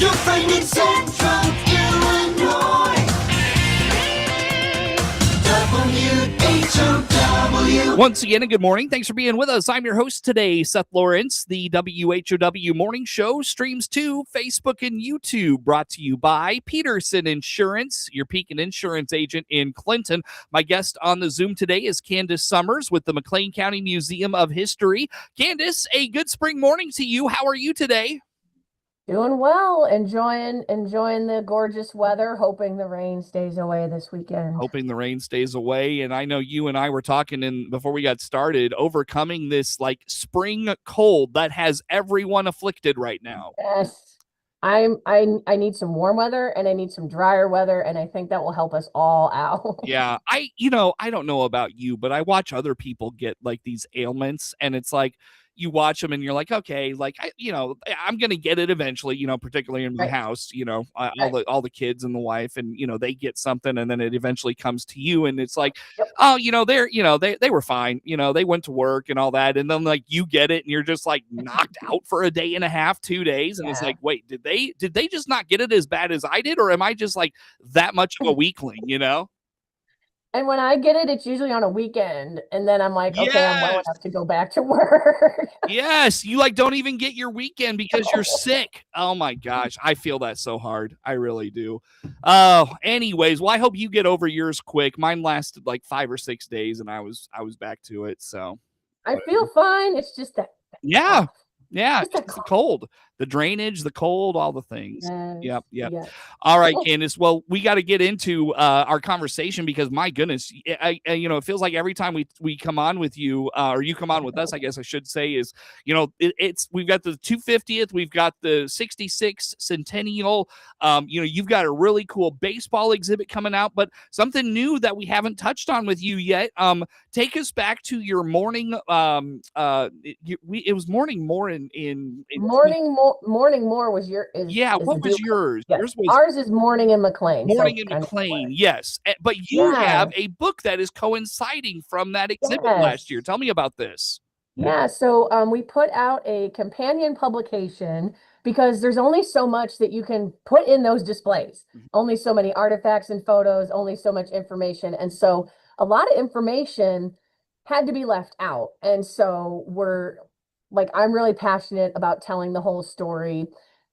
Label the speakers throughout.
Speaker 1: Your friend in Central Illinois. WHOW.
Speaker 2: Once again, a good morning. Thanks for being with us. I'm your host today, Seth Lawrence. The WHOW Morning Show streams to Facebook and YouTube, brought to you by Peterson Insurance, your Pekin Insurance agent in Clinton. My guest on the Zoom today is Candace Summers with the McLean County Museum of History. Candace, a good spring morning to you. How are you today?
Speaker 3: Doing well, enjoying the gorgeous weather, hoping the rain stays away this weekend.
Speaker 2: Hoping the rain stays away. And I know you and I were talking before we got started, overcoming this like spring cold that has everyone afflicted right now.
Speaker 3: Yes. I need some warm weather and I need some drier weather, and I think that will help us all out.
Speaker 2: Yeah. I don't know about you, but I watch other people get like these ailments, and it's like you watch them and you're like, okay, like I'm gonna get it eventually, particularly in my house, all the kids and the wife, and they get something, and then it eventually comes to you, and it's like, oh, they were fine, they went to work and all that, and then like you get it and you're just like knocked out for a day and a half, 2 days, and it's like, wait, did they just not get it as bad as I did, or am I just like that much of a weakling,
Speaker 3: And when I get it, it's usually on a weekend, and then I'm like, okay, I'm well enough to go back to work.
Speaker 2: Yes, you like don't even get your weekend because you're sick. Oh my gosh, I feel that so hard. I really do. Anyways, well, I hope you get over yours quick. Mine lasted like 5 or 6 days, and I was back to it. So
Speaker 3: I feel fine. It's just that.
Speaker 2: Yeah, it's the cold, the drainage, the cold, all the things.
Speaker 3: Yes.
Speaker 2: Yep. All right, Candace. Well, we got to get into our conversation because my goodness, it feels like every time we come on with you, or you come on with us, I guess I should say, is we've got the 250th, we've got the 66th Centennial. You've got a really cool baseball exhibit coming out, but something new that we haven't touched on with you yet. Take us back to your morning. It was morning more in
Speaker 3: Morning more was your
Speaker 2: what was yours?
Speaker 3: Yes. Ours is Morning in McLean.
Speaker 2: Morning in McLean, yes. But you have a book that is coinciding from that exhibit last year. Tell me about this.
Speaker 3: Yeah, so we put out a companion publication because there's only so much that you can put in those displays. Only so many artifacts and photos, only so much information. And so a lot of information had to be left out. And so I'm really passionate about telling the whole story.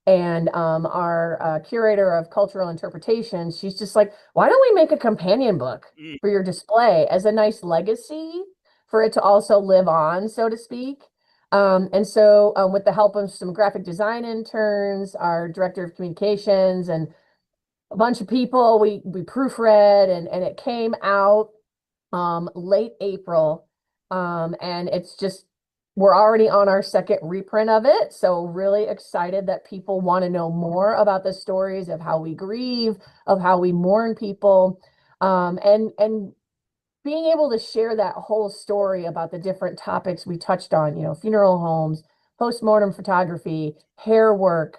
Speaker 3: And our curator of cultural interpretation, she's just like, why don't we make a companion book for your display as a nice legacy for it to also live on, so to speak. And so with the help of some graphic design interns, our director of communications, and a bunch of people, we proofread, and it came out late April. And it's just, we're already on our second reprint of it. So really excited that people want to know more about the stories of how we grieve, of how we mourn people, and being able to share that whole story about the different topics we touched on, funeral homes, postmortem photography, hair work,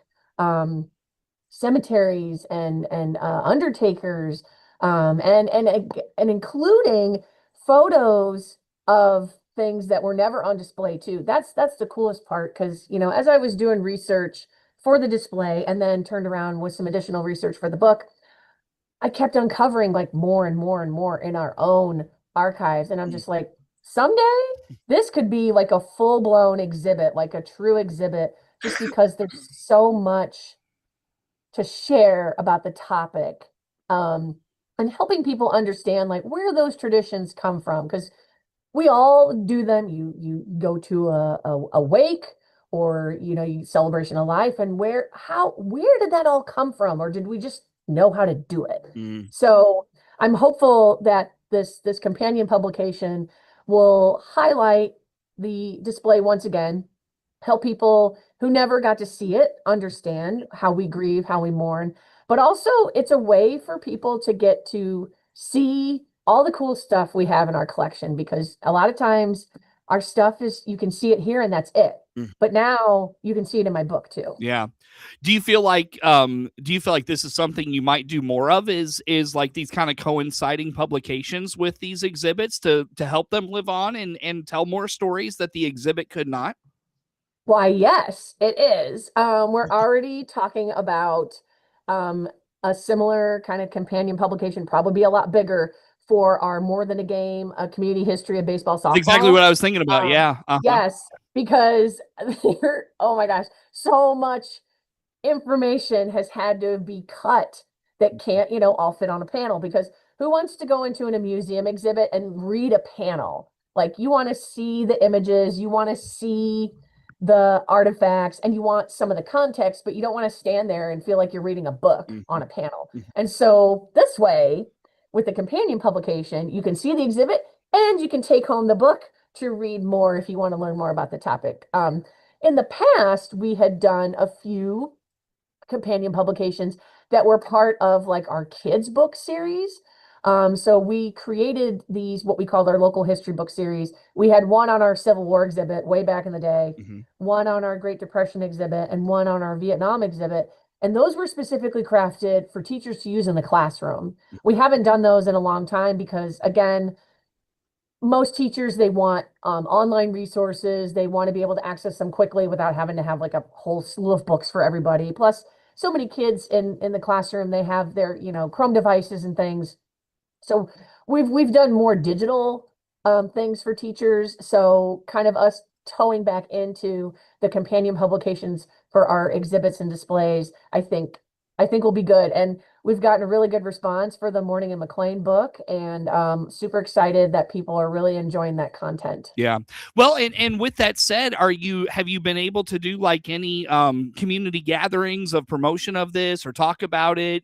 Speaker 3: cemeteries, and undertakers, and including photos of things that were never on display too. That's the coolest part, because as I was doing research for the display and then turned around with some additional research for the book, I kept uncovering like more and more and more in our own archives, and I'm just like, someday this could be like a full-blown exhibit, like a true exhibit, just because there's so much to share about the topic, and helping people understand like where those traditions come from, because we all do them. You go to a wake, or you celebration of life, and where did that all come from, or did we just know how to do it? So I'm hopeful that this companion publication will highlight the display once again, help people who never got to see it understand how we grieve, how we mourn, but also it's a way for people to get to see all the cool stuff we have in our collection, because a lot of times our stuff is, you can see it here and that's it. But now you can see it in my book too.
Speaker 2: Yeah. Do you feel like this is something you might do more of, is like these kind of coinciding publications with these exhibits to help them live on and tell more stories that the exhibit could not?
Speaker 3: Why, yes, it is. We're already talking about um, a similar kind of companion publication, probably a lot bigger for our More Than a Game, a community history of baseball,
Speaker 2: That's exactly what
Speaker 3: softball.
Speaker 2: I was thinking about.
Speaker 3: Um,
Speaker 2: Yeah. Uh-huh.
Speaker 3: yes, because oh my gosh, so much information has had to be cut that can't, all fit on a panel because who wants to go into a museum exhibit and read a panel? Like you want to see the images, you want to see the artifacts, and you want some of the context, but you don't want to stand there and feel like you're reading a book on
Speaker 2: Mhm.
Speaker 3: a panel.
Speaker 2: Mhm.
Speaker 3: And so this way, with the companion publication, you can see the exhibit and you can take home the book to read more if you want to learn more about the topic. In the past, we had done a few companion publications that were part of like our kids book series. So we created these, what we called our local history book series. We had one on our Civil War exhibit way back in the day,
Speaker 2: Mhm.
Speaker 3: one on our Great Depression exhibit, and one on our Vietnam exhibit. And those were specifically crafted for teachers to use in the classroom. We haven't done those in a long time because, again, most teachers they want online resources. They want to be able to access them quickly without having to have like a whole slew of books for everybody. Plus, so many kids in the classroom they have their Chrome devices and things. So we've done more digital things for teachers. So kind of us towing back into the companion publications for our exhibits and displays, I think will be good. And we've gotten a really good response for the Morning and McLean book, and super excited that people are really enjoying that content.
Speaker 2: Yeah. Well, and with that said, have you been able to do like any community gatherings of promotion of this or talk about it,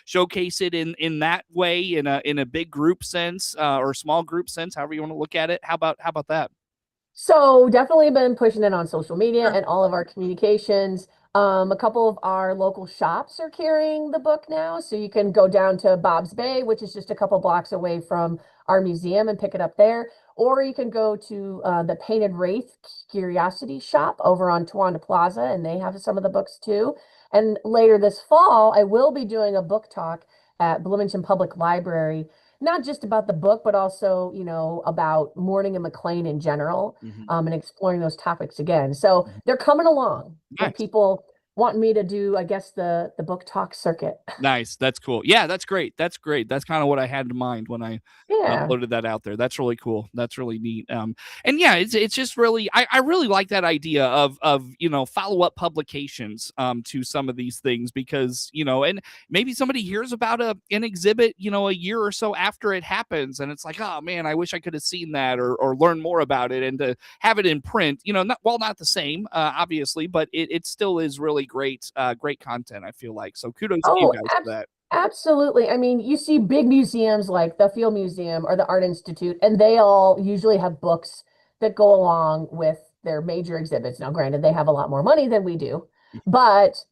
Speaker 2: showcase it in that way in a big group sense or small group sense, however you want to look at it? How about that?
Speaker 3: So definitely been pushing it on social media
Speaker 2: Sure.
Speaker 3: and all of our communications. A couple of our local shops are carrying the book now, so you can go down to Bob's Bay, which is just a couple blocks away from our museum, and pick it up there. Or you can go to the Painted Wraith Curiosity Shop over on Tawanda Plaza, and they have some of the books too. And later this fall, I will be doing a book talk at Bloomington Public Library, not just about the book, but also, about Morning and McLean in general,
Speaker 2: Mhm.
Speaker 3: and exploring those topics again. So
Speaker 2: Mhm.
Speaker 3: they're coming along with
Speaker 2: Nice.
Speaker 3: people wanting me to do, I guess, the book talk circuit.
Speaker 2: Nice. That's cool. Yeah, that's great. That's great. That's kind of what I had in mind when I
Speaker 3: Yeah.
Speaker 2: floated that out there. That's really cool. That's really neat. And yeah, it's just really I really like that idea of follow up publications to some of these things because and maybe somebody hears about an exhibit a year or so after it happens and it's like, oh man, I wish I could have seen that or learned more about it, and to have it in print, not the same obviously, but it still is really great content, I feel like. So kudos to you
Speaker 3: Oh,
Speaker 2: guys for that.
Speaker 3: absolutely. I mean, you see big museums like the Field Museum or the Art Institute, and they all usually have books that go along with their major exhibits. Now, granted, they have a lot more money than we do, but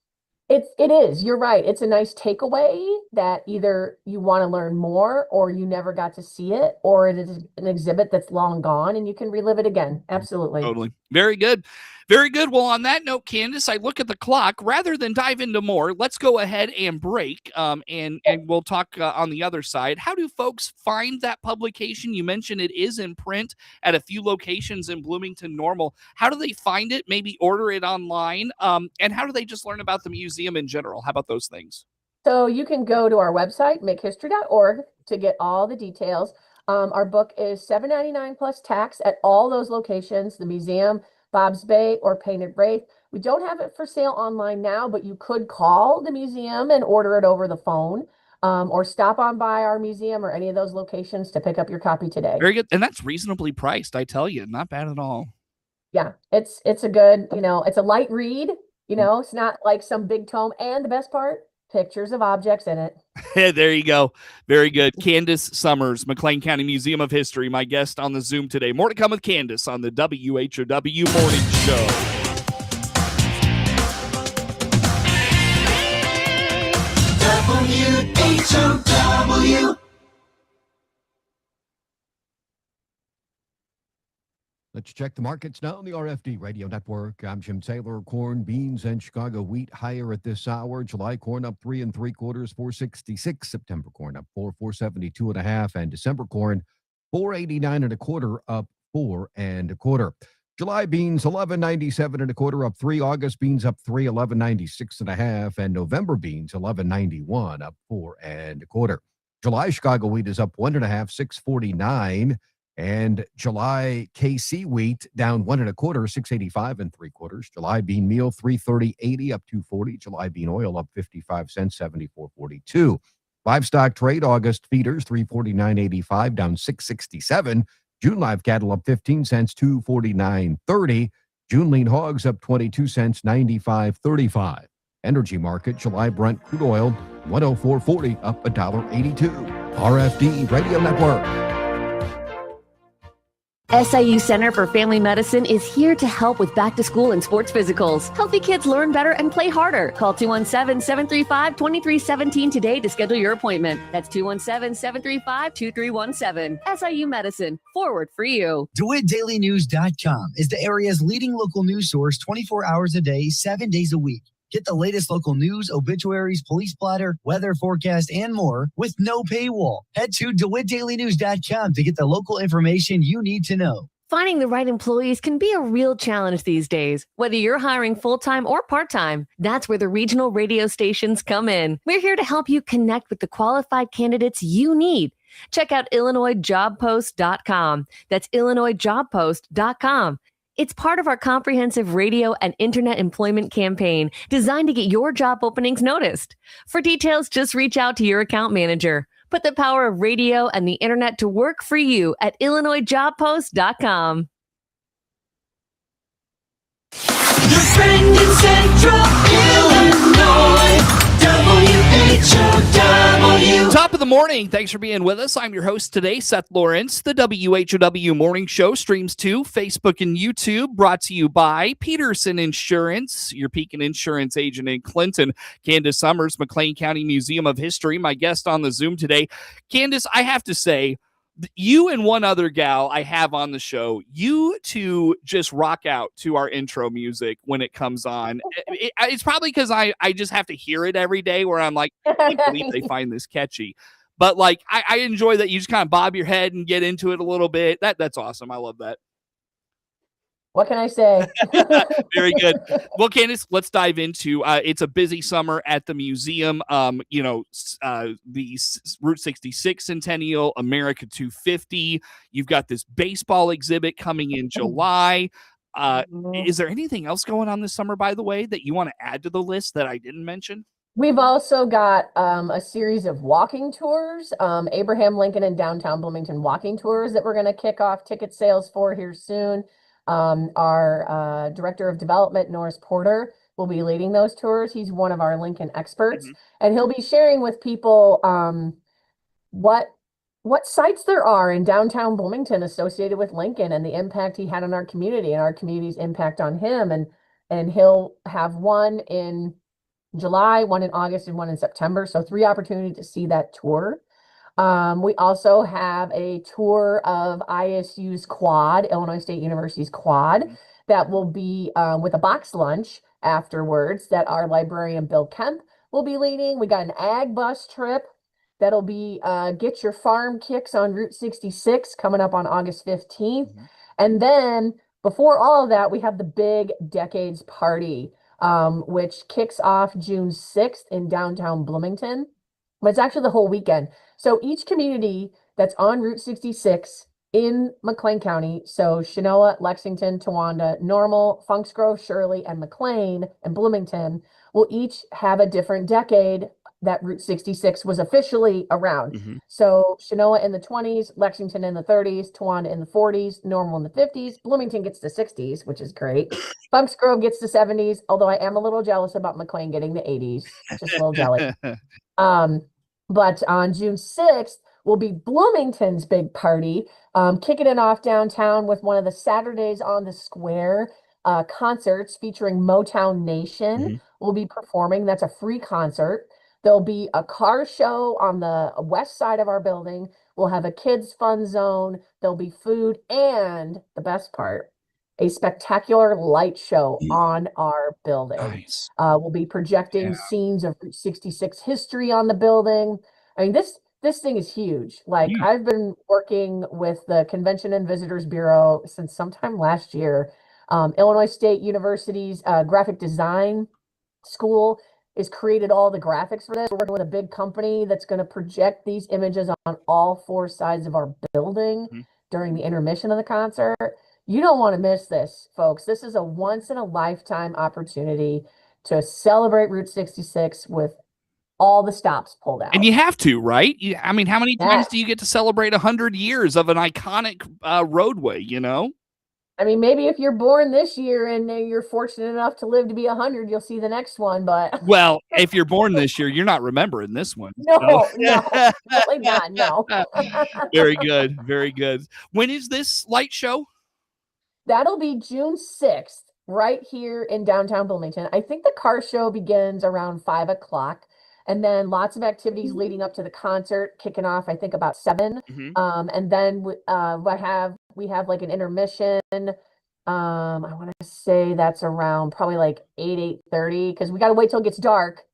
Speaker 3: it is, you're right. It's a nice takeaway that either you want to learn more or you never got to see it, or it is an exhibit that's long gone and you can relive it again. Absolutely.
Speaker 2: Totally. Very good. Very good. Well, on that note, Candace, I look at the clock. Rather than dive into more, let's go ahead and break. And we'll talk on the other side. How do folks find that publication? You mentioned it is in print at a few locations in Bloomington Normal. How do they find it? Maybe order it online. And how do they just learn about the museum in general? How about those things?
Speaker 3: So you can go to our website, makehistory.org, to get all the details. Our book is $7.99 plus tax at all those locations, the museum, Bob's Bay, or Painted Wraith. We don't have it for sale online now, but you could call the museum and order it over the phone, or stop on by our museum or any of those locations to pick up your copy today.
Speaker 2: Very good. And that's reasonably priced, I tell you. Not bad at all.
Speaker 3: Yeah, it's a good, it's a light read, it's not like some big tome. And the best part, pictures of objects in it.
Speaker 2: There you go. Very good. Candace Summers, McLean County Museum of History, my guest on the Zoom today. More to come with Candace on the WHOW Morning Show.
Speaker 1: WHOW.
Speaker 4: Let's check the markets now on the RFD Radio Network. I'm Jim Taylor. Corn, beans, and Chicago wheat higher at this hour. July corn up 3 3/4, 466. September corn up 472 and a half, and December corn 489 and a quarter, up 4 1/4. July beans 11.97 and a quarter, up 3. August beans up 3, 11.96 and a half, and November beans 11.91, up 4 and a quarter. July Chicago wheat is up 1.5, 6.49, and July KC wheat down 1 1/4, 6.85 and 3/4. July bean meal 330.80, up 2.40. July bean oil up 55 cents, 74.42. Livestock trade August feeders 349.85, down 6.67. June live cattle up 15 cents, 249.30. June lean hogs up 22 cents, 95.35. Energy market, July Brent crude oil 104.40, up $1.82. RFD Radio Network.
Speaker 5: SIU Center for Family Medicine is here to help with back to school and sports physicals. Healthy kids learn better and play harder. Call 217-735-2317 today to schedule your appointment. That's 217-735-2317. SIU Medicine, forward for you.
Speaker 6: DeWittDailyNews.com is the area's leading local news source 24 hours a day, 7 days a week. Get the latest local news, obituaries, police blotter, weather forecast, and more with no paywall. Head to DeWittDailyNews.com to get the local information you need to know.
Speaker 5: Finding the right employees can be a real challenge these days, whether you're hiring full-time or part-time. That's where the regional radio stations come in. We're here to help you connect with the qualified candidates you need. Check out IllinoisJobPost.com. That's IllinoisJobPost.com. It's part of our comprehensive radio and internet employment campaign designed to get your job openings noticed. For details, just reach out to your account manager. Put the power of radio and the internet to work for you at IllinoisJobPost.com.
Speaker 1: Your friend in Central Illinois, WHOW.
Speaker 2: Top of the morning. Thanks for being with us. I'm your host today, Seth Lawrence. The WHOW Morning Show streams to Facebook and YouTube, brought to you by Peterson Insurance, your Pekin Insurance agent in Clinton. Candace Summers, McLean County Museum of History, my guest on the Zoom today. Candace, I have to say, you and one other gal I have on the show, you two just rock out to our intro music when it comes on. It's probably because I just have to hear it every day where I'm like, I can't believe they find this catchy. But like, I enjoy that you just kind of bob your head and get into it a little bit. That's awesome. I love that.
Speaker 3: What can I say?
Speaker 2: Very good. Well, Candace, let's dive into it's a busy summer at the museum. The Route 66 Centennial, America 250. You've got this baseball exhibit coming in July. Is there anything else going on this summer, by the way, that you want to add to the list that I didn't mention?
Speaker 3: We've also got a series of walking tours, Abraham Lincoln and downtown Bloomington walking tours that we're going to kick off ticket sales for here soon. Our director of development, Norris Porter, will be leading those tours. He's one of our Lincoln experts, and he'll be sharing with people what sites there are in downtown Bloomington associated with Lincoln and the impact he had on our community and our community's impact on him. And he'll have one in July, one in August, and one in September. So 3 opportunities to see that tour. We also have a tour of ISU's quad, Illinois State University's quad, that will be with a box lunch afterwards that our librarian Bill Kemp will be leading. We got an ag bus trip that'll be Get Your Farm Kicks on Route 66 coming up on August 15th. And then before all of that, we have the big Decades Party, which kicks off June 6th in downtown Bloomington. But it's actually the whole weekend. So each community that's on Route 66 in McLean County, so Shinoa, Lexington, Towanda, Normal, Funks Grove, Shirley, and McLean and Bloomington will each have a different decade that Route 66 was officially around. So Shinoa in the 20s, Lexington in the 30s, Towanda in the 40s, Normal in the 50s, Bloomington gets to 60s, which is great. Funks Grove gets to 70s, although I am a little jealous about McLean getting the 80s. Just a little jealous. But on June 6th will be Bloomington's big party, kicking it off downtown with one of the Saturdays on the Square concerts featuring Motown Nation will be performing. That's a free concert. There'll be a car show on the west side of our building. We'll have a kids fun zone. There'll be food and the best part, a spectacular light show on our building.
Speaker 2: Nice.
Speaker 3: We'll be projecting scenes of Route 66 history on the building. I mean, this thing is huge. Like, I've been working with the Convention and Visitors Bureau since sometime last year, Illinois State University's graphic design school is created all the graphics for this. We're working with a big company that's going to project these images on all 4 sides of our building during the intermission of the concert. You don't want to miss this, folks. This is a once in a lifetime opportunity to celebrate Route 66 with all the stops pulled out.
Speaker 2: And you have to, right? I mean, how many times
Speaker 3: Yes.
Speaker 2: do you get to celebrate 100 years of an iconic roadway, you know?
Speaker 3: I mean, maybe if you're born this year and you're fortunate enough to live to be 100, you'll see the next one. But
Speaker 2: Well, if you're born this year, you're not remembering this one.
Speaker 3: no,
Speaker 2: so.
Speaker 3: no, definitely not. No.
Speaker 2: Very good. Very good. When is this light show?
Speaker 3: That'll be June 6th, right here in downtown Bloomington. I think the car show begins around 5 o'clock. And then lots of activities leading up to the concert, kicking off, I think, about 7. And then we have like an intermission. I want to say that's around probably like 8:30, because we got to wait till it gets dark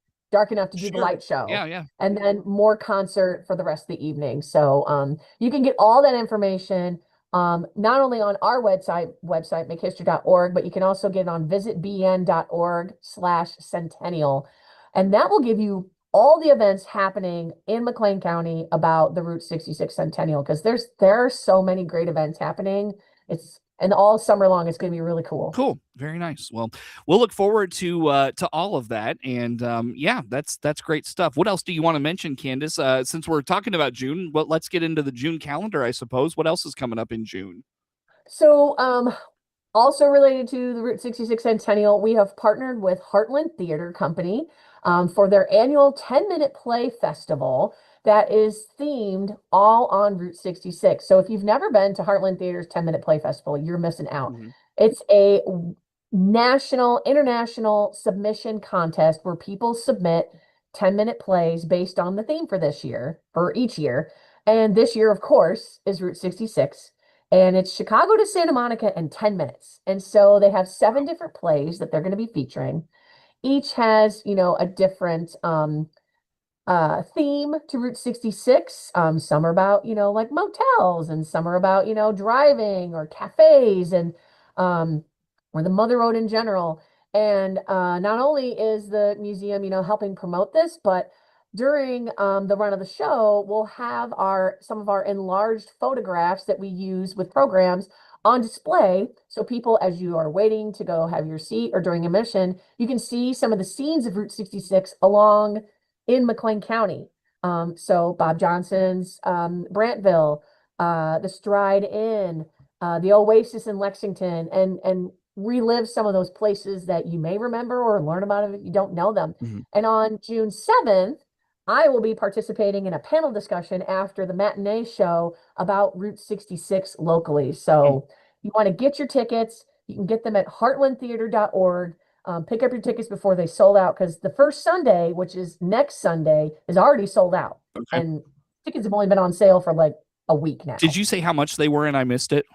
Speaker 3: enough to do the light show.
Speaker 2: Yeah.
Speaker 3: And then more concert for the rest of the evening. So you can get all that information not only on our website, makehistory.org, but you can also get it on visitbn.org/centennial. And that will give you all the events happening in McLean County about the Route 66 Centennial, because there are so many great events happening. And all summer long, it's going to be really cool.
Speaker 2: Cool. Very nice. Well, we'll look forward to all of that. And yeah, that's great stuff. What else do you want to mention, Candace? Since we're talking about June, well, let's get into the June calendar, I suppose. What else is coming up in June?
Speaker 3: So also related to the Route 66 Centennial, we have partnered with Heartland Theater Company for their annual 10-minute play festival that is themed all on Route 66. So if you've never been to Heartland Theater's 10-minute play festival, you're missing out. It's a international submission contest where people submit 10-minute plays based on the theme for each year. And this year, of course, is Route 66. And it's Chicago to Santa Monica in 10 minutes. And so they have 7 different plays that they're going to be featuring. Each has, a different theme to Route 66. Some are about, like motels, and some are about, driving or cafes, and or the Mother Road in general. And not only is the museum, helping promote this, but during the run of the show, we'll have some of our enlarged photographs that we use with programs on display. So people, as you are waiting to go have your seat or during admission, you can see some of the scenes of Route 66 along in McLean County. So Bob Johnson's Brantville, the Stride Inn, the Oasis in Lexington, and relive some of those places that you may remember or learn about if you don't know them. And on June 7th, I will be participating in a panel discussion after the matinee show about Route 66 locally. So you want to get your tickets. You can get them at heartlandtheater.org. Pick up your tickets before they sold out, because the first Sunday, which is next Sunday, is already sold out.
Speaker 2: Okay.
Speaker 3: And tickets have only been on sale for like a week now.
Speaker 2: Did you say how much they were and I missed it?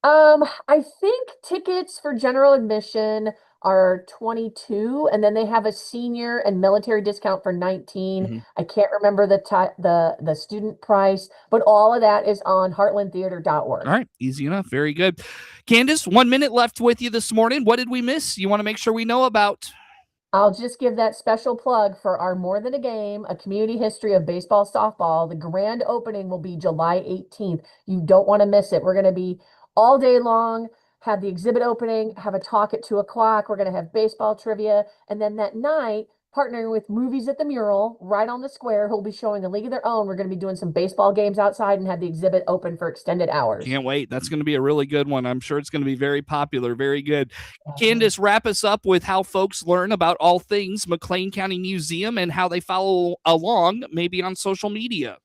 Speaker 3: I think tickets for general admission are $22, and then they have a senior and military discount for $19. I can't remember the student price, but all of that is on heartlandtheater.org.
Speaker 2: All right, easy enough. Very good. Candace, 1 minute left with you this morning. What did we miss? You want to make sure we know about?
Speaker 3: I'll just give that special plug for our More Than a Game, a community history of baseball, softball. The grand opening will be July 18th. You don't want to miss it. We're going to be all day long, have the exhibit opening, have a talk at 2 o'clock. We're going to have baseball trivia. And then that night, partnering with Movies at the Mural right on the square, who'll be showing A League of Their Own. We're going to be doing some baseball games outside and have the exhibit open for extended hours.
Speaker 2: Can't wait. That's going to be a really good one. I'm sure it's going to be very popular. Very good. Candace, wrap us up with how folks learn about all things McLean County Museum and how they follow along, maybe on social media.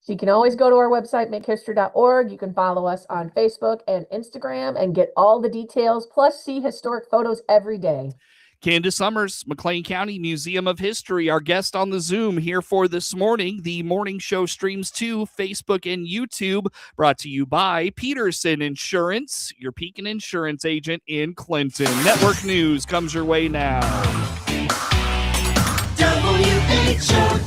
Speaker 3: So you can always go to our website, makehistory.org. You can follow us on Facebook and Instagram and get all the details, plus see historic photos every day.
Speaker 2: Candace Summers, McLean County Museum of History, our guest on the Zoom here for this morning. The morning show streams to Facebook and YouTube, brought to you by Peterson Insurance, your Pekin Insurance agent in Clinton. Network news comes your way now.
Speaker 1: WHOW.